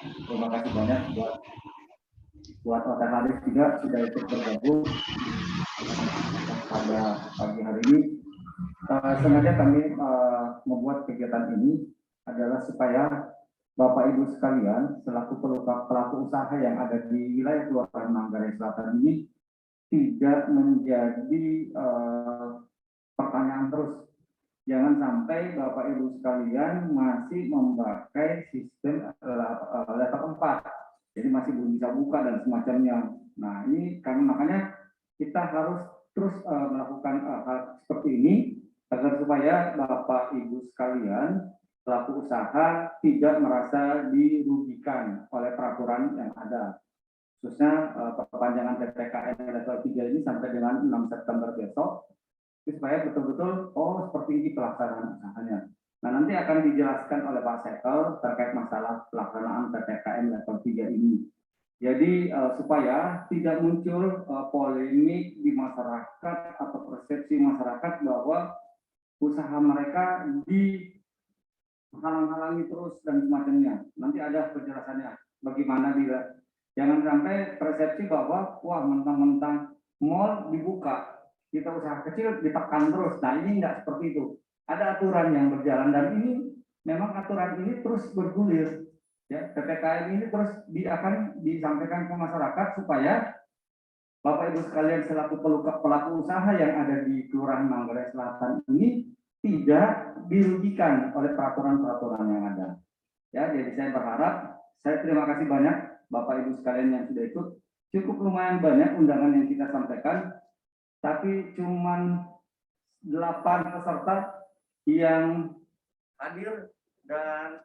Terima kasih banyak buat otomatis juga sudah ikut bergabung pada pagi hari ini. Sengaja kami membuat kegiatan ini adalah supaya Bapak Ibu sekalian selaku pelaku usaha yang ada di wilayah Kelurahan Manggarai Selatan ini tidak menjadi pertanyaan terus. Jangan sampai Bapak Ibu sekalian masih memakai sistem level 4, jadi masih belum bisa buka dan semacamnya. Nah ini kan makanya kita harus terus melakukan hal seperti ini agar supaya Bapak Ibu sekalian pelaku usaha tidak merasa dirugikan oleh peraturan yang ada. Khususnya perpanjangan PPKM level 3 ini sampai dengan 6 September besok, supaya betul-betul seperti ini pelaksanaan usahanya. Nah nanti akan dijelaskan oleh Pak Sekel terkait masalah pelaksanaan PPKM level 3 ini. Jadi supaya tidak muncul polemik di masyarakat atau persepsi masyarakat bahwa usaha mereka dihalang-halangi terus dan semacamnya. Nanti ada penjelasannya bagaimana bila jangan sampai persepsi bahwa wah mentang-mentang mall dibuka, kita usaha kecil ditekan terus. Nah ini enggak seperti itu. Ada aturan yang berjalan dan ini memang aturan ini terus bergulir. Ya, PPKM ini terus akan disampaikan ke masyarakat supaya Bapak Ibu sekalian selaku pelaku usaha yang ada di Kelurahan Manggarai Selatan ini tidak dirugikan oleh peraturan-peraturan yang ada. Ya, jadi saya berharap, saya terima kasih banyak Bapak Ibu sekalian yang sudah ikut. Cukup lumayan banyak undangan yang kita sampaikan, tapi cuman 8 peserta yang hadir dan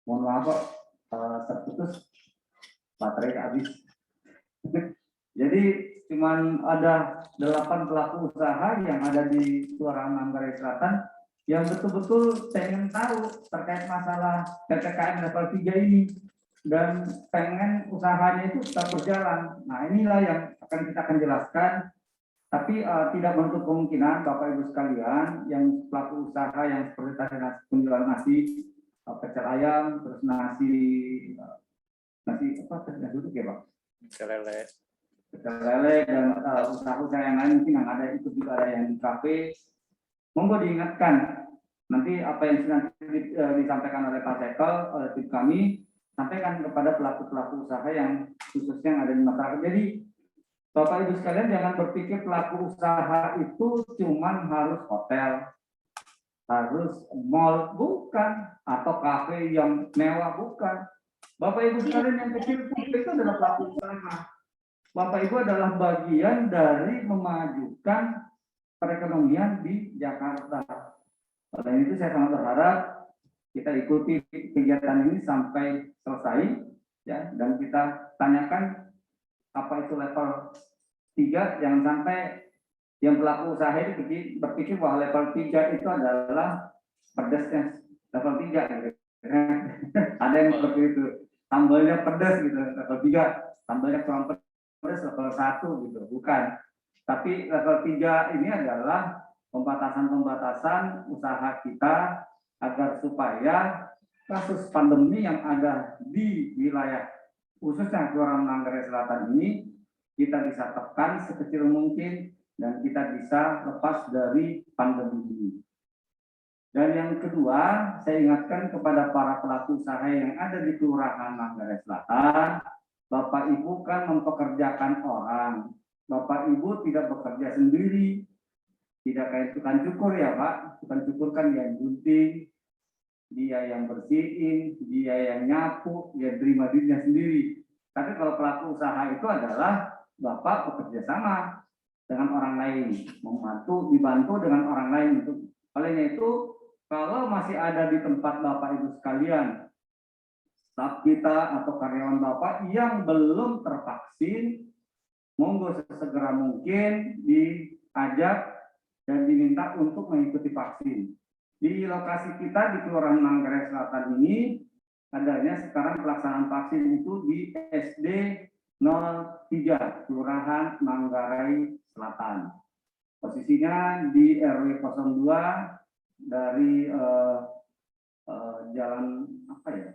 mohon maaf Pak, terputus baterai habis. Jadi cuman ada 8 pelaku usaha yang ada di Kelurahan Manggarai Selatan yang betul-betul pengen tahu terkait masalah PPKM level 3 ini dan pengen usahanya itu tetap berjalan. Nah inilah yang kita akan jelaskan. Tapi tidak menutup kemungkinan Bapak Ibu sekalian yang pelaku usaha yang seperti tadi penjual nasi, pecel ayam, terus nasi apa nasi duduk ya Pak? Pecel lele dan usaha-usaha yang lain mungkin yang ada itu juga ada yang di kafe. Monggo diingatkan nanti apa yang nanti disampaikan oleh Pak Sekel, oleh tim kami, sampaikan kepada pelaku-pelaku usaha yang khususnya yang ada di masyarakat. Jadi Bapak Ibu sekalian jangan berpikir pelaku usaha itu cuman harus hotel, harus mall, bukan, atau kafe yang mewah, bukan. Bapak Ibu sekalian yang kecil pun itu adalah pelaku usaha. Bapak Ibu adalah bagian dari memajukan perekonomian di Jakarta. Oleh itu saya sangat berharap kita ikuti kegiatan ini sampai selesai, ya, dan kita tanyakan apa itu level 3, jangan sampai yang pelaku usaha itu berpikir bahwa level 3 itu adalah pedasnya level 3 gitu. Ada yang seperti itu, sambalnya pedas gitu, level 3, sambalnya kurang pedas level 1 gitu, bukan. Tapi level 3 ini adalah pembatasan-pembatasan usaha kita agar supaya kasus pandemi yang ada di wilayah khususnya Kelurahan Manggarai Selatan ini kita bisa tekan sekecil mungkin dan kita bisa lepas dari pandemi ini. Dan yang kedua, saya ingatkan kepada para pelaku usaha yang ada di Kelurahan Manggarai Selatan, Bapak Ibu kan mempekerjakan orang. Bapak Ibu tidak bekerja sendiri, tidak kayak tukang cukur ya Pak. Tukang cukur kan yang gunting, dia yang bersihin, dia yang nyapu, dia terima dirinya sendiri. Tapi kalau pelaku usaha itu adalah Bapak bekerja sama dengan orang lain, dibantu dengan orang lain. Olehnya itu, kalau masih ada di tempat Bapak Ibu sekalian, staf kita atau karyawan Bapak yang belum tervaksin, monggo sesegera mungkin diajak dan diminta untuk mengikuti vaksin. Di lokasi kita di Kelurahan Manggarai Selatan ini adanya sekarang pelaksanaan vaksin itu di SD 03 Kelurahan Manggarai Selatan. posisinya di RW 02 dari jalan apa ya,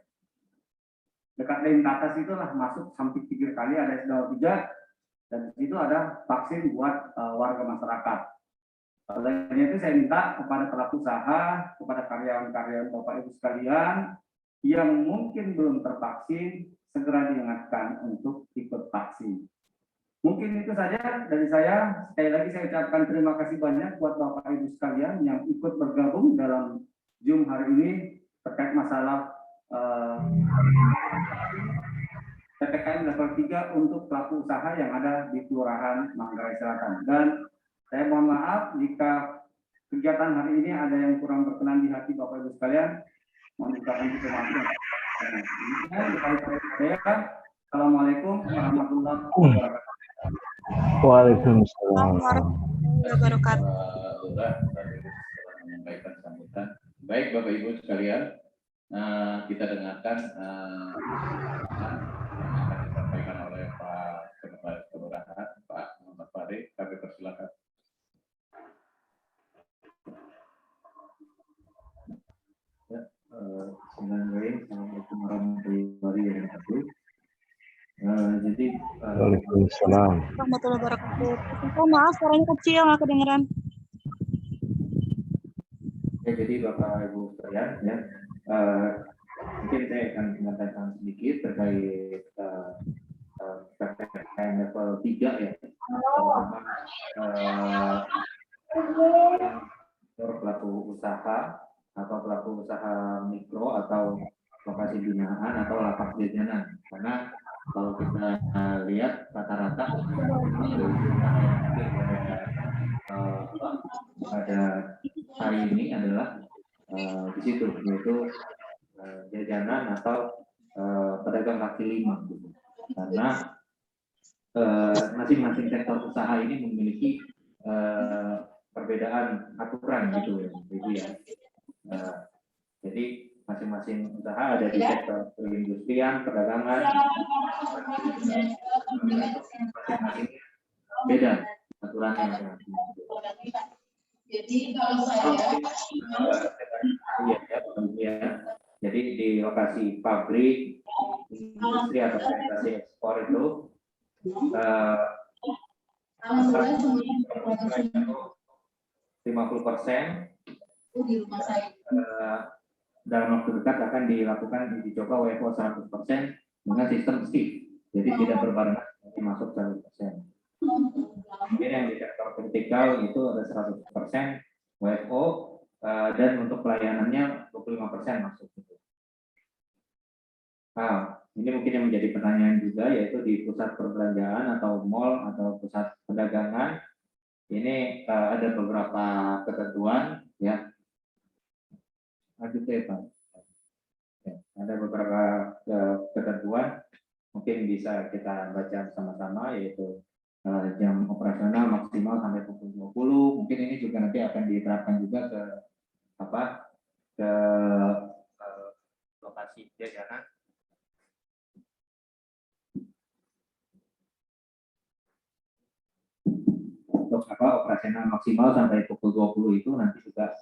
dekat Lane atas itulah, masuk sampai 3 kali ada SDO 3, dan di situ ada vaksin buat warga masyarakat. Oleh itu saya minta kepada pelaku usaha, kepada karyawan-karyawan Bapak Ibu sekalian yang mungkin belum tervaksin, segera diingatkan untuk ikut vaksin. Mungkin itu saja dari saya. Sekali lagi saya ucapkan terima kasih banyak buat Bapak Ibu sekalian yang ikut bergabung dalam Zoom hari ini terkait masalah PPKM level 3 untuk pelaku usaha yang ada di Kelurahan Manggarai Selatan. Dan saya mohon maaf jika kegiatan hari ini ada yang kurang berkenan di hati Bapak Ibu sekalian. Mohon ucapkan terima kasih. Assalamualaikum warahmatullahi wabarakatuh. Waalaikumsalam warahmatullahi wabarakatuh. Menyampaikan sambutan. Baik Bapak Ibu sekalian, kita dengarkan yang akan disampaikan oleh Pak Kepala Kelurahan, Pak Muhammad Farid. Kami persilakan. Assalamualaikum warahmatullahi wabarakatuh. Jadi Waalaikumsalam Warahmatullahi wabarakatuh. Maaf, suaranya kecil, nggak kedengeran. ya, jadi Bapak Ibu sekalian, ya, mungkin saya akan menyampaikan sedikit terkait PPKM level 3 ya, terutama pelaku usaha atau pelaku usaha mikro atau lokasi binaan atau lapak jajanan. Karena kalau kita lihat rata-rata pada hari ini adalah di situ, yaitu jajanan atau pedagang kaki lima, gitu. Karena masing-masing sektor usaha ini memiliki perbedaan aturan gitu ya. Jadi masing-masing usaha ada di sektor perindustrian, perdagangan, masing-masing beda aturannya. Jadi kalau saya jadi di lokasi pabrik, industri atau organisasi ekspor itu 50% di rumah saya dalam waktu dekat akan dilakukan uji coba WFO 100% dengan sistem shift, jadi tidak berbarengan masuk 100%. Kemudian yang di sektor vertikal itu ada 100% WFO dan untuk pelayanannya 25% masuk. Nah, ini mungkin yang menjadi pertanyaan juga, yaitu di pusat perbelanjaan atau mall atau pusat perdagangan ini ada beberapa ketentuan ya. Lanjut ya Pak. Ya, ada beberapa ketentuan mungkin bisa kita baca sama-sama, yaitu jam operasional maksimal sampai pukul 20. Mungkin ini juga nanti akan diterapkan juga ke lokasi jajanan. Untuk operasional maksimal sampai pukul 20 itu nanti juga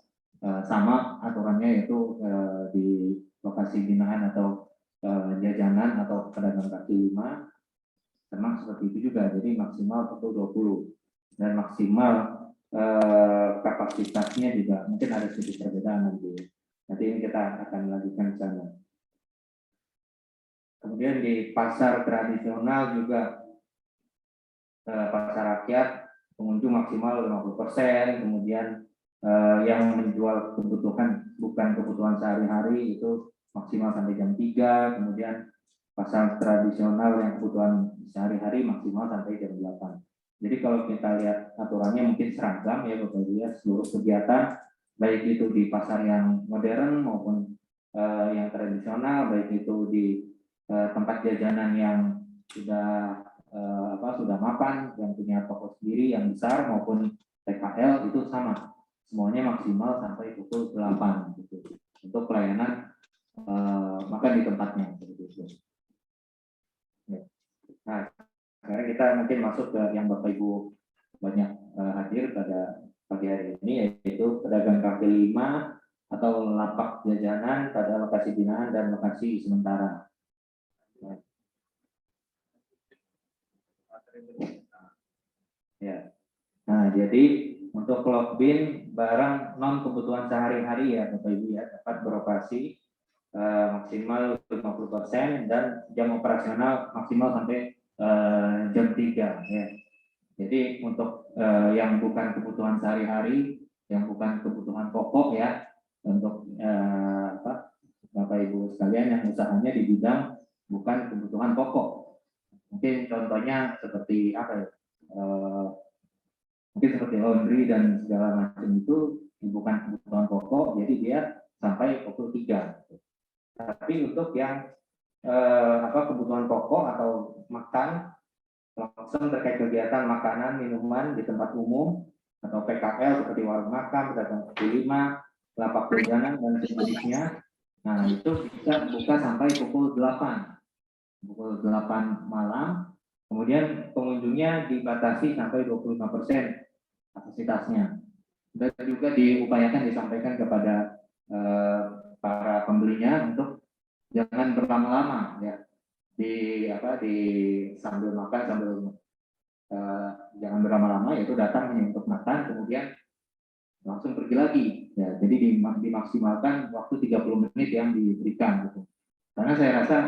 sama aturannya, yaitu di lokasi binaan atau jajanan atau pedagang kaki lima sama seperti itu juga, jadi maksimal pukul 20 dan maksimal kapasitasnya juga mungkin ada sedikit perbedaan nanti ini kita akan lanjutkan ke sana. Kemudian di pasar tradisional juga pasar rakyat pengunjung maksimal 50%, kemudian yang menjual kebutuhan bukan kebutuhan sehari-hari itu maksimal sampai jam 3, kemudian pasar tradisional yang kebutuhan sehari-hari maksimal sampai jam 8. Jadi kalau kita lihat aturannya mungkin seragam ya Bapak Ibu ya, seluruh kegiatan baik itu di pasar yang modern maupun yang tradisional, baik itu di tempat jajanan yang sudah sudah mapan, yang punya toko sendiri yang besar maupun TKL itu sama. Semuanya maksimal sampai pukul 8 gitu. Untuk pelayanan makan di tempatnya gitu. Nah, sekarang kita mungkin masuk ke yang Bapak Ibu banyak hadir pada pagi hari ini, yaitu pedagang kaki lima atau lapak jajanan pada lokasi binaan dan lokasi sementara. Ya. Nah, jadi untuk login barang non kebutuhan sehari-hari ya Bapak Ibu ya, dapat beroperasi maksimal 50% dan jam operasional maksimal sampai jam 3 ya. Jadi untuk yang bukan kebutuhan sehari-hari, yang bukan kebutuhan pokok ya, untuk Bapak Ibu sekalian yang usahanya di bidang bukan kebutuhan pokok. Mungkin contohnya seperti apa ya? Mungkin seperti laundry dan segala macam itu bukan kebutuhan pokok, jadi dia sampai pukul 3. Tapi untuk yang kebutuhan pokok atau makan langsung terkait kegiatan makanan, minuman di tempat umum atau PKL seperti warung makan, pedagang kaki lima, lapak jajanan dan sejenisnya. Nah, itu bisa buka sampai pukul 8. Pukul 8 malam. Kemudian pengunjungnya dibatasi sampai 25% kapasitasnya. Dan juga diupayakan disampaikan kepada para pembelinya untuk jangan berlama-lama ya. Di sambil makan sambil jangan berlama-lama, yaitu datang hanya untuk makan kemudian langsung pergi lagi ya. Jadi dimaksimalkan waktu 30 menit yang diberikan gitu. Karena saya rasa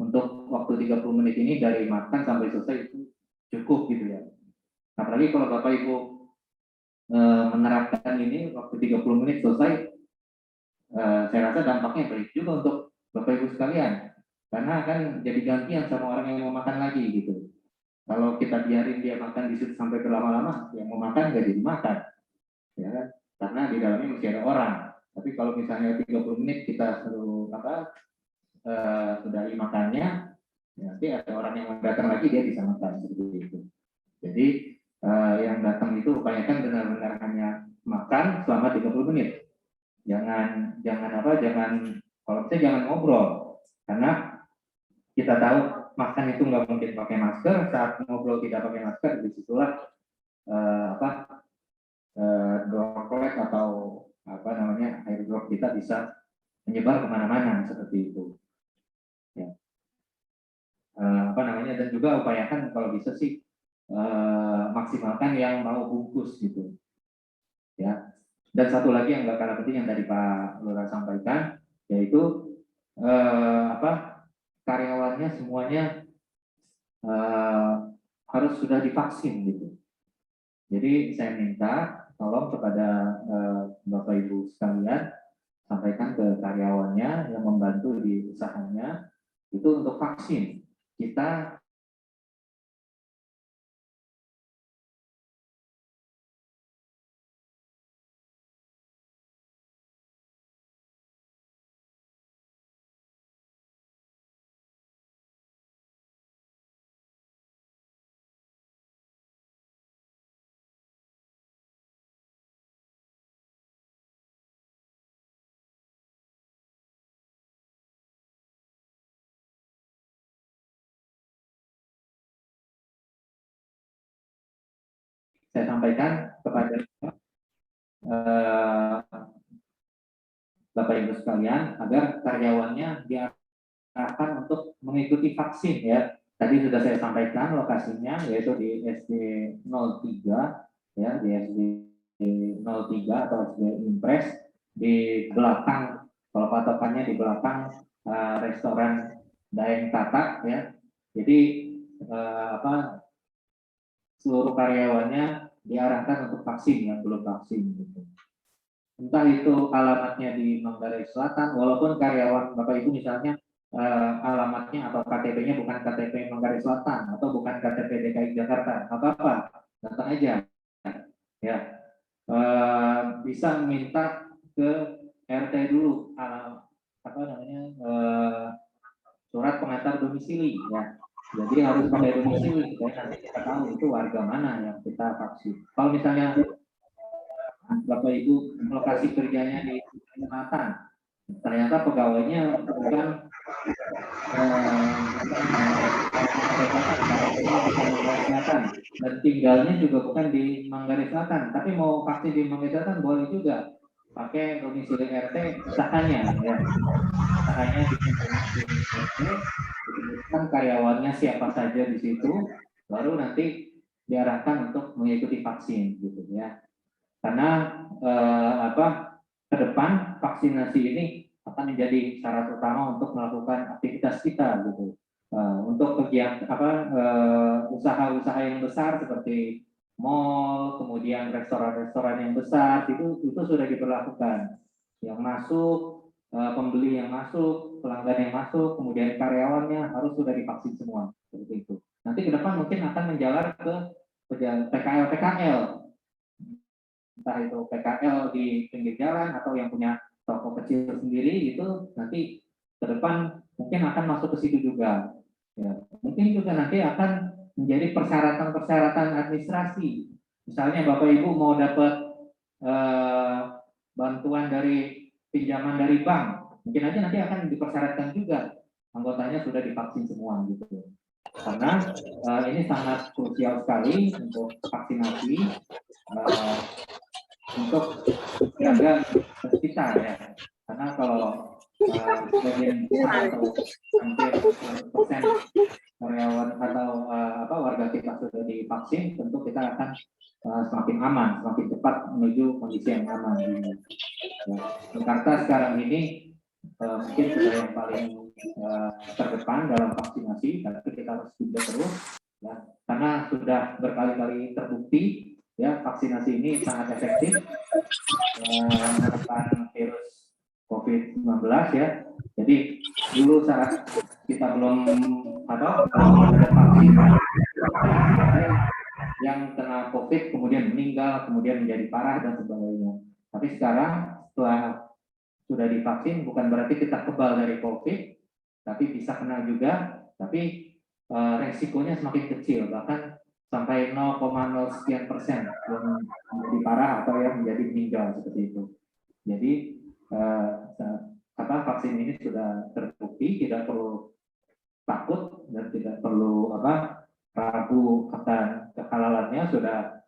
untuk waktu 30 menit ini dari makan sampai selesai itu cukup gitu ya. Apalagi kalau Bapak Ibu menerapkan ini waktu 30 menit selesai, saya rasa dampaknya baik juga untuk Bapak Ibu sekalian. Karena akan jadi gantian sama orang yang mau makan lagi gitu. Kalau kita biarin dia makan di situ sampai berlama-lama, yang mau makan nggak jadi makan, ya kan? Karena di dalamnya masih ada orang. Tapi kalau misalnya 30 menit kita sudahi makannya, nanti ada orang yang mau datang lagi dia bisa makan seperti itu. Jadi yang datang itu upayakan benar-benar hanya makan selama 30 menit. Jangan kalau bisa jangan ngobrol, karena kita tahu makan itu nggak mungkin pakai masker. Saat ngobrol tidak pakai masker, disitulah droplet atau air drop kita bisa menyebar kemana-mana seperti itu. Ya. Dan juga upayakan kalau bisa sih maksimalkan yang mau bungkus gitu. Ya. Dan satu lagi yang nggak kalah penting yang tadi Pak Lurah sampaikan, yaitu karyawannya semuanya harus sudah divaksin gitu. Jadi saya minta tolong kepada Bapak Ibu sekalian, sampaikan ke karyawannya yang membantu di usahanya itu untuk vaksin. Kita sampaikan kepada Bapak Ibu sekalian agar karyawannya diarahkan untuk mengikuti vaksin ya. Tadi sudah saya sampaikan lokasinya, yaitu di SD 03 ya, di SD 03 atau SD Impres di belakang, kalau patokannya di belakang restoran Daeng Tatak ya. Jadi seluruh karyawannya diarahkan untuk vaksin yang belum vaksin gitu. Entah itu alamatnya di Manggarai Selatan, walaupun karyawan Bapak Ibu misalnya alamatnya atau KTP-nya bukan KTP Manggarai Selatan atau bukan KTP DKI Jakarta, apa-apa, datang aja. Ya, bisa minta ke RT dulu, surat pengantar domisili ya. Jadi harus pakai domisili, supaya nanti kita tahu itu warga mana yang kita vaksin. Kalau misalnya Bapak Ibu lokasi kerjanya di Kalimantan, ternyata pegawainya bukan Selatan, dan tinggalnya juga bukan di Manggarai Selatan, tapi mau vaksin di Manggarai Selatan boleh juga pakai domisili RT sahanya ya, sahanya di domisili RT, disebutkan karyawannya siapa saja di situ, baru nanti diarahkan untuk mengikuti vaksin gitu ya, karena ke depan vaksinasi ini akan menjadi syarat utama untuk melakukan aktivitas kita gitu. Untuk kegiatan usaha-usaha yang besar seperti mall, kemudian restoran-restoran yang besar itu sudah diberlakukan. Yang masuk, pembeli yang masuk, pelanggan yang masuk, kemudian karyawannya harus sudah divaksin semua seperti itu. Nanti ke depan mungkin akan menjalar ke PKL, entah itu PKL di pinggir jalan atau yang punya toko kecil sendiri itu nanti ke depan mungkin akan masuk ke situ juga. Ya, mungkin juga nanti akan menjadi persyaratan-persyaratan administrasi. Misalnya Bapak Ibu mau dapat bantuan dari pinjaman dari bank, mungkin aja nanti akan dipersyaratkan juga anggotanya sudah divaksin semua gitu. Karena ini sangat krusial sekali untuk vaksinasi untuk menjaga kita ya. Karena kalau sebagian besar atau hampir 100% karyawan atau warga kita sudah divaksin, tentu kita akan semakin aman, semakin cepat menuju kondisi yang aman. Ya. Jakarta sekarang ini mungkin sudah yang paling terdepan dalam vaksinasi, tapi kita harus juga terus, ya, karena sudah berkali-kali terbukti ya vaksinasi ini sangat efektif menekan virus COVID-19 ya. Jadi dulu saat kita belum ada vaksin, yang kena COVID kemudian meninggal, kemudian menjadi parah dan sebagainya. Tapi sekarang setelah sudah divaksin bukan berarti kita kebal dari COVID, tapi bisa kena juga, tapi resikonya semakin kecil, bahkan sampai 0,0 sekian persen yang menjadi parah atau yang menjadi meninggal seperti itu. Jadi vaksin ini sudah terbukti, tidak perlu takut dan tidak perlu ragu akan kehalalannya. Sudah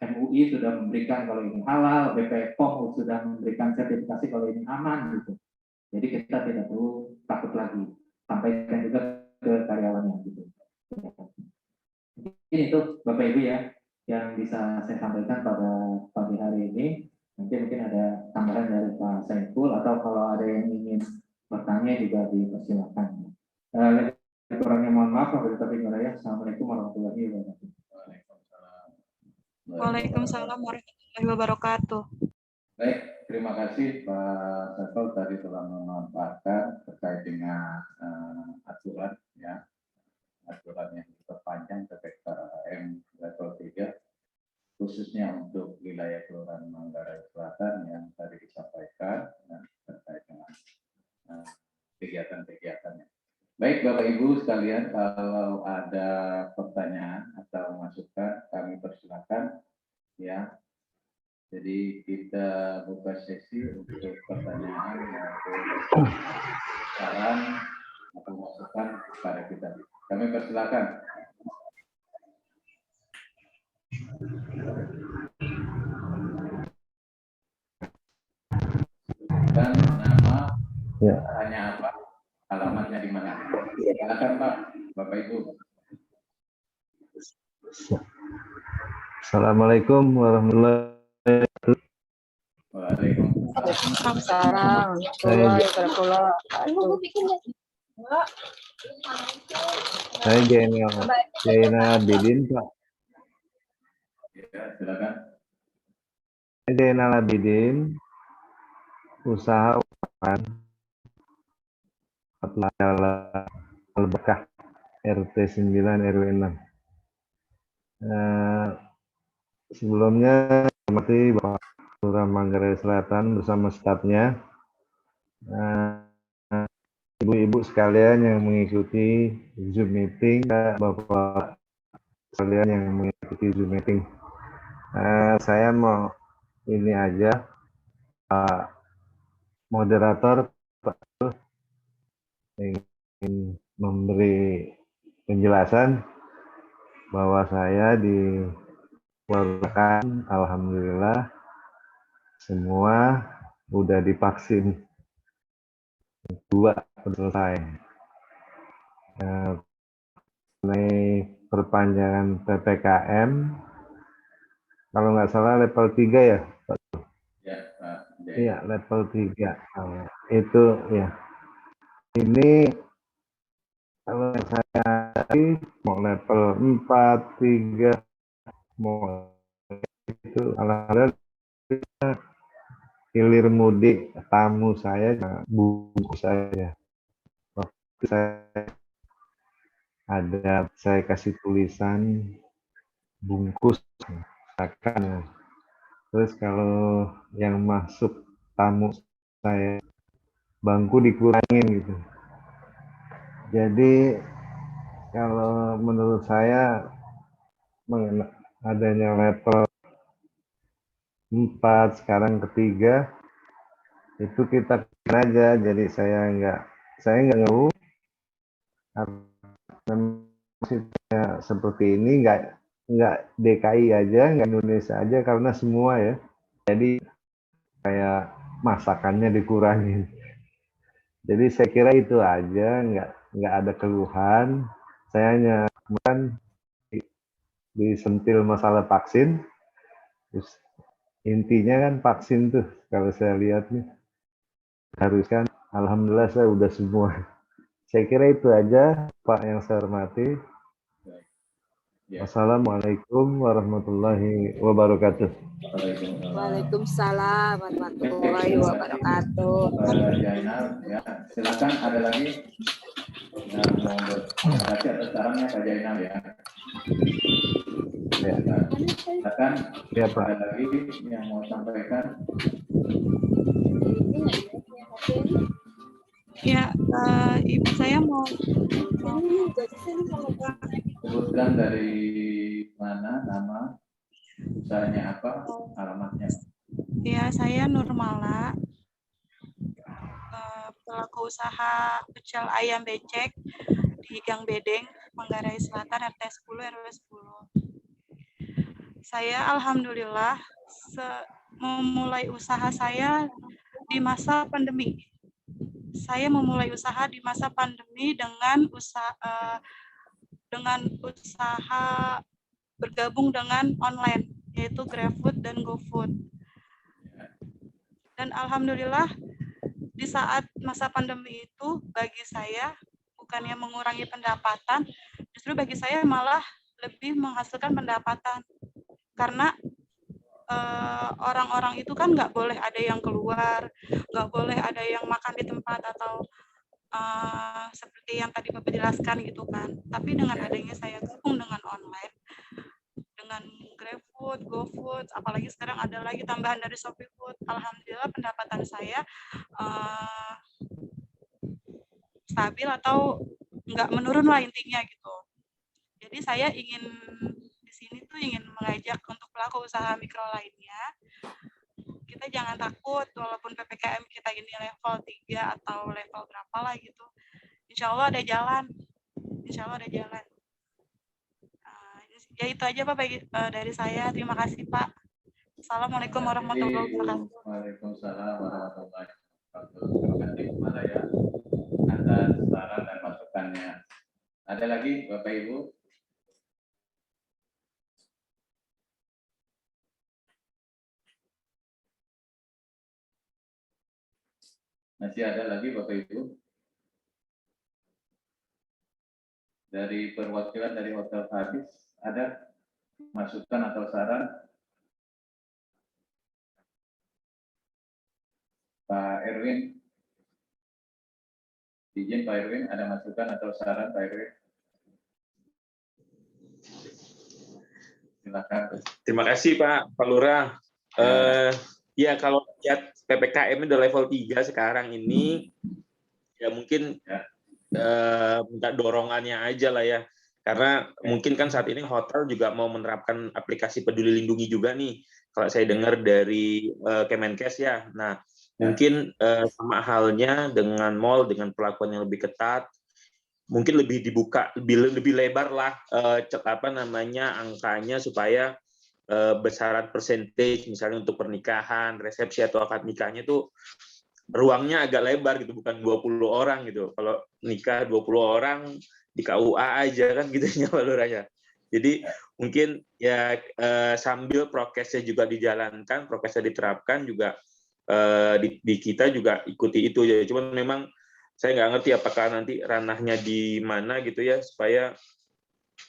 MUI sudah memberikan kalau ini halal, BPOM sudah memberikan sertifikasi kalau ini aman gitu. Jadi kita tidak perlu takut lagi. Sampaikan juga ke karyawannya gitu. Ini itu Bapak Ibu ya yang bisa saya sampaikan pada pagi hari ini. Nanti mungkin ada tambahan dari Pak Saiful atau kalau ada yang ingin bertanya juga dipersilakan. Kurangnya mohon maaf. Assalamualaikum warahmatullahi wabarakatuh. Waalaikumsalam warahmatullahi wabarakatuh. Baik, terima kasih Pak Saiful tadi telah memaparkan terkait dengan aturan ya, aturan yang diperpanjang PPKM level 3 khususnya untuk wilayah Kelurahan Manggarai Selatan yang tadi disampaikan terkait dengan kegiatan-kegiatannya. Baik Bapak Ibu sekalian, kalau ada pertanyaan atau masukan kami persilakan ya. Jadi kita buka sesi untuk pertanyaan maupun saran atau masukan kepada kita. Kami persilakan. Dan nama, ya. Tanya apa, alamatnya di mana. Silakan Pak, Bapak Ibu. Assalamualaikum warahmatullahi wabarakatuh. Waalaikumsalam. Saya Jaina Abidin, Pak. Ya, silakan. Saya Jaina Abidin, usaha UMKM Al-Berkah RT 9 RW 6. Sebelumnya hormati Bapak Kelurahan Manggarai Selatan bersama stafnya, ibu-ibu sekalian yang mengikuti Zoom meeting, Bapak sekalian yang mengikuti Zoom meeting. Saya mau ini aja moderator Pak ingin memberi penjelasan bahwa saya dikeluarkan, alhamdulillah semua udah divaksin 2 selesai. Mengenai perpanjangan PPKM, kalau nggak salah level 3 ya, Pak? Ya, Pak. Iya, level 3. Itu ya. Ini kalau saya mau level 4, 3, mau itu alhamdulillah hilir mudik tamu saya bungkus saya. Waktu saya kasih tulisan bungkus akan. Terus kalau yang masuk tamu saya bangku dikurangin gitu. Jadi kalau menurut saya adanya level 4 sekarang ketiga itu kita aja. Jadi saya nggak ngeluh karena seperti ini nggak DKI aja, nggak Indonesia aja, karena semua ya. Jadi kayak masakannya dikurangin. Jadi saya kira itu aja, nggak ada keluhan. Saya hanya kemarin disentil masalah vaksin. Terus intinya kan vaksin tuh, kalau saya lihat nih haruskan, alhamdulillah saya udah semua. Saya kira itu aja, Pak yang saya hormati. Ya. Wassalamualaikum warahmatullahi wabarakatuh. Waalaikumsalam warahmatullahi wabarakatuh. Pak Jainal, ya silakan, ada lagi yang mau berkomunikasi atas sarannya Pak Jainal ya. Ya, Silakan, ya Pak. ada lagi yang mau sampaikan. Ya, ibu saya mau Sebutkan dari mana, nama, usahanya apa, alamatnya. ya, saya Nurmala, pelaku usaha pecel ayam becek di Gang Bedeng, Manggarai Selatan, RT 10 RW 10. Saya alhamdulillah memulai usaha saya di masa pandemi. Saya memulai usaha di masa pandemi dengan usaha bergabung dengan online, yaitu GrabFood dan GoFood. Dan alhamdulillah di saat masa pandemi itu bagi saya bukannya mengurangi pendapatan, justru bagi saya malah lebih menghasilkan pendapatan. Karena orang-orang itu kan nggak boleh ada yang keluar, nggak boleh ada yang makan di tempat atau seperti yang tadi Bapak jelaskan gitu kan. Tapi dengan adanya saya gabung dengan online, dengan GrabFood, GoFood, apalagi sekarang ada lagi tambahan dari ShopeeFood, alhamdulillah pendapatan saya stabil atau nggak menurun lah intinya gitu. Jadi saya ingin di sini tuh ingin mengajak untuk pelaku usaha mikro lainnya, kita jangan takut walaupun PPKM kita ini level 3 atau level berapa lah gitu. Insya Allah ada jalan. Insya Allah ada jalan. Ya itu aja Pak dari saya. Terima kasih Pak. Assalamualaikum warahmatullahi wabarakatuh. Waalaikumsalam warahmatullahi wabarakatuh. Terima kasih kepada ya atas saran dan masukannya. Ada lagi Bapak Ibu? Masih ada lagi Bapak Ibu? Dari perwakilan dari Hotel Hadis, ada masukan atau saran? Pak Erwin, izin Pak Erwin, ada masukan atau saran Pak Erwin? Silakan. Terima kasih Pak Lurah. Ya kalau lihat PPKM udah level 3 sekarang ini, ya mungkin minta dorongannya aja lah ya. Karena mungkin kan saat ini hotel juga mau menerapkan aplikasi Peduli Lindungi juga nih. Kalau saya dengar dari Kemenkes ya. Nah, Mungkin sama halnya dengan mall, dengan perlakuan yang lebih ketat, mungkin lebih dibuka, lebih lebar lah angkanya supaya besaran persentage misalnya untuk pernikahan, resepsi atau akad nikahnya tuh ruangnya agak lebar gitu, bukan 20 orang gitu. Kalau nikah 20 orang di KUA aja kan gitu Pak Lurah. Jadi mungkin ya sambil prokesnya juga dijalankan, prokesnya diterapkan juga di kita juga ikuti itu ya. Cuman memang saya nggak ngerti apakah nanti ranahnya di mana gitu ya, supaya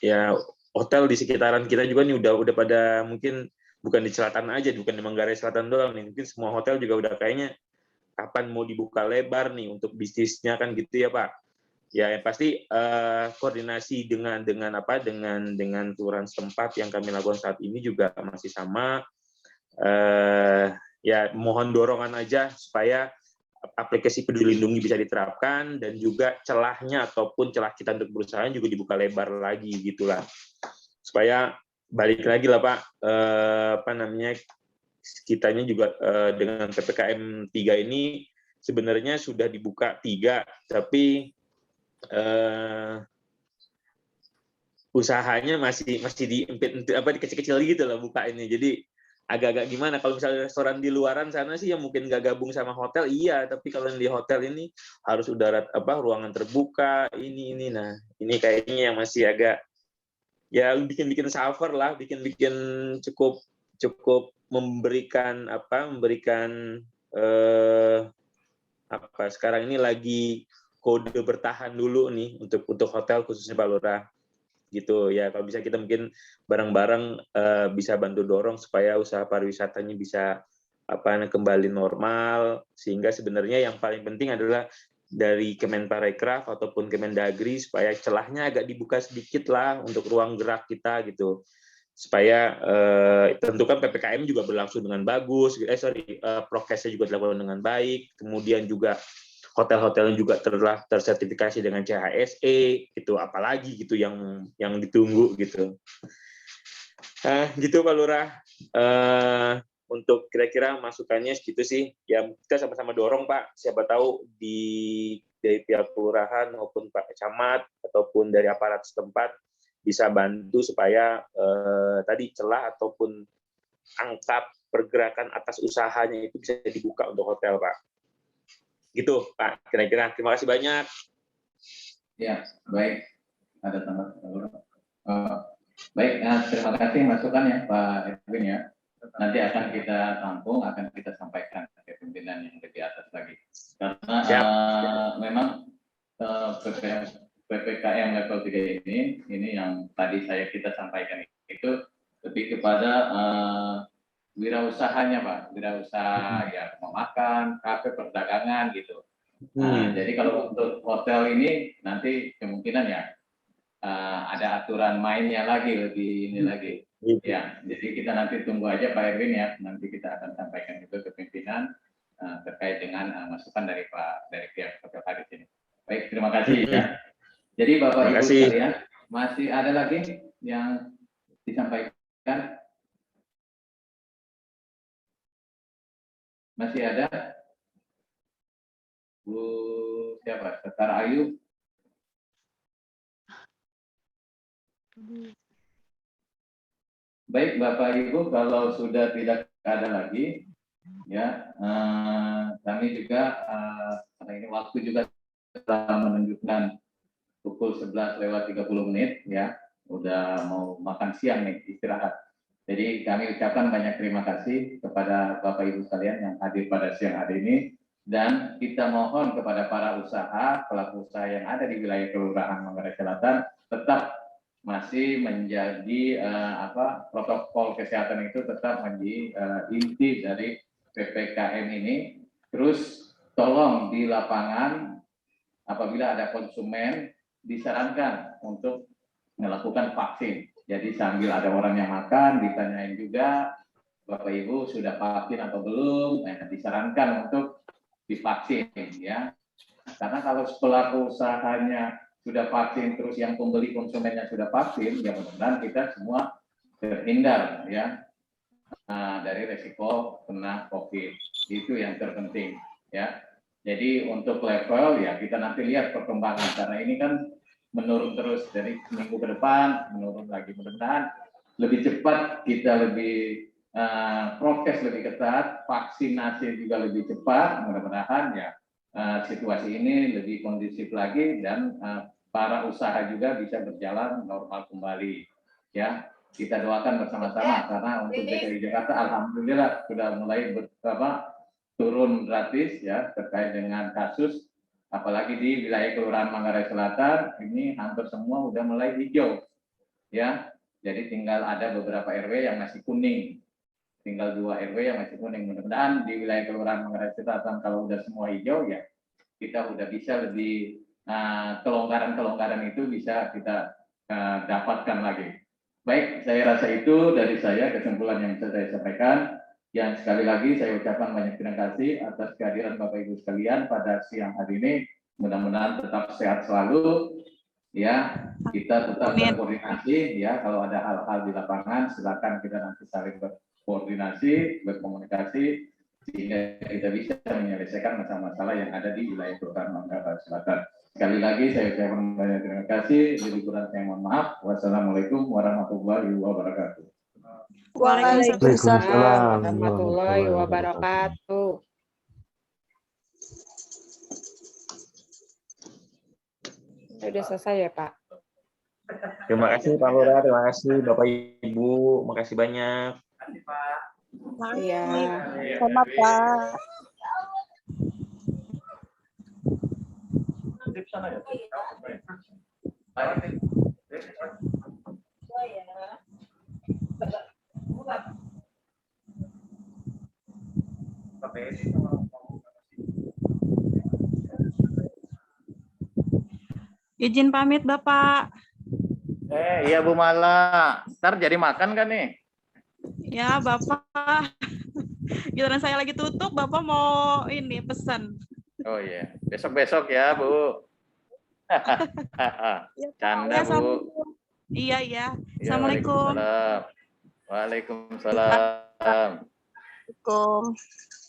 ya hotel di sekitaran kita juga nih udah pada mungkin bukan di selatan aja, bukan di Manggarai Selatan doang nih, mungkin semua hotel juga udah kayaknya kapan mau dibuka lebar nih untuk bisnisnya kan gitu ya Pak. Ya yang pasti koordinasi dengan kelurahan setempat yang kami lakukan saat ini juga masih sama. Ya mohon dorongan aja supaya aplikasi Peduli Lindungi bisa diterapkan dan juga celahnya ataupun celah kita untuk berusaha juga dibuka lebar lagi gitulah, supaya balik lagi lah Pak, kitanya juga dengan PPKM 3 ini sebenarnya sudah dibuka 3, tapi usahanya masih dikecil-kecil gitu loh buka ini. Jadi agak-agak gimana kalau misalnya restoran di luaran sana sih yang mungkin nggak gabung sama hotel, iya, tapi kalau yang di hotel ini harus udara ruangan terbuka ini. Nah, ini kayaknya yang masih agak ya bikin suffer lah, bikin cukup memberikan sekarang ini lagi kode bertahan dulu nih untuk hotel khususnya Pak Lurah. Gitu ya, kalau bisa kita mungkin bareng-bareng bisa bantu dorong supaya usaha pariwisatanya bisa kembali normal, sehingga sebenarnya yang paling penting adalah dari Kemenparekraf ataupun Kemendagri supaya celahnya agak dibuka sedikit lah untuk ruang gerak kita gitu, supaya tentukan PPKM juga berlangsung dengan bagus, prokesnya juga dilakukan dengan baik, kemudian juga hotel-hotelnya juga telah tersertifikasi dengan CHSE, itu apalagi gitu yang ditunggu gitu. Gitu Pak Lurah. Untuk kira-kira masukannya segitu sih. Ya kita sama-sama dorong Pak. Siapa tahu dari pihak kelurahan maupun Pak Camat ataupun dari aparat setempat bisa bantu supaya tadi celah ataupun angka pergerakan atas usahanya itu bisa dibuka untuk hotel Pak. Gitu Pak, kira-kira. Terima kasih banyak. Ya, baik. Ada tambah. Baik, terima kasih masukannya Pak Edwin ya. Nanti akan kita tampung, akan kita sampaikan ke pimpinan yang lebih atas lagi. Karena memang PPKM level 3 ini yang tadi kita sampaikan itu lebih kepada wirausahanya Pak, wirausaha ya memakan, kafe, perdagangan gitu. Nah, jadi kalau untuk hotel ini nanti kemungkinan ya ada aturan mainnya lagi lebih ini lagi. Ya, jadi kita nanti tunggu aja Pak Erwin ya, nanti kita akan sampaikan juga ke pimpinan terkait dengan masukan dari pihak Hotel Paris ini. Baik, terima kasih ya. Jadi Bapak Ibu sekalian, masih ada lagi yang disampaikan? Masih ada? Bu siapa? Setara Ayu? Baik Bapak Ibu, kalau sudah tidak ada lagi, ya kami juga karena ini waktu juga telah menunjukkan pukul 11:30 ya, udah mau makan siang nih, istirahat. Jadi kami ucapkan banyak terima kasih kepada Bapak Ibu sekalian yang hadir pada siang hari ini, dan kita mohon kepada para usaha, pelaku usaha yang ada di wilayah Kelurahan Manggarai Selatan tetap masih menjadi protokol kesehatan itu tetap menjadi inti dari PPKM ini. Terus tolong di lapangan apabila ada konsumen disarankan untuk melakukan vaksin. Jadi sambil ada orang yang makan, ditanyain juga, Bapak Ibu sudah vaksin atau belum? Nah, disarankan untuk divaksin ya. Karena kalau pelaku usahanya sudah vaksin, terus yang pembeli konsumennya sudah vaksin, ya mudah-mudahan kita semua terhindar ya dari resiko kena COVID. Itu yang terpenting ya. Jadi untuk level ya kita nanti lihat perkembangan karena ini kan menurun terus dari minggu ke depan, menurun lagi, mudah-mudahan lebih cepat kita lebih prokes lebih ketat, vaksinasi juga lebih cepat, mudah-mudahan ya situasi ini lebih kondusif lagi dan para usaha juga bisa berjalan normal kembali ya. Kita doakan bersama-sama karena untuk DKI Jakarta alhamdulillah sudah mulai turun gratis ya terkait dengan kasus, apalagi di wilayah Kelurahan Manggarai Selatan ini hampir semua sudah mulai hijau ya. Jadi tinggal ada beberapa RW yang masih kuning, tinggal 2 RW yang masih kuning. Mudah-mudahan di wilayah Kelurahan Manggarai Selatan kalau udah semua hijau ya kita udah bisa lebih kelonggaran-kelonggaran itu bisa kita dapatkan lagi. Baik, saya rasa itu dari saya kesimpulan yang bisa saya sampaikan. Yang sekali lagi saya ucapkan banyak terima kasih atas kehadiran Bapak Ibu sekalian pada siang hari ini. Mudah-mudahan tetap sehat selalu. Ya, kita tetap berkoordinasi. Ya, kalau ada hal-hal di lapangan, silakan kita nanti saling berkoordinasi, berkomunikasi, sehingga kita bisa menyelesaikan masalah-masalah yang ada di wilayah Kelurahan Manggarai Selatan. Sekali lagi saya ucapkan banyak terima kasih. Lebih kurang saya mohon maaf. Wassalamualaikum warahmatullahi wabarakatuh. Waalaikumsalam warahmatullahi wabarakatuh. Sudah selesai ya, Pak? Terima kasih Pak Lurah, terima kasih Bapak Ibu, makasih banyak. Iya. Sama Pak. Izin pamit Bapak. Iya Bu Mala, ntar jadi makan kan nih? Ya Bapak. Giliran saya lagi tutup, Bapak mau ini pesan. Oh iya, besok-besok ya Bu. Canda Ya, Bu. Iya, iya. Ya, Assalamualaikum. Waalaikumsalam. Waalaikumsalam. Waalaikumsalam.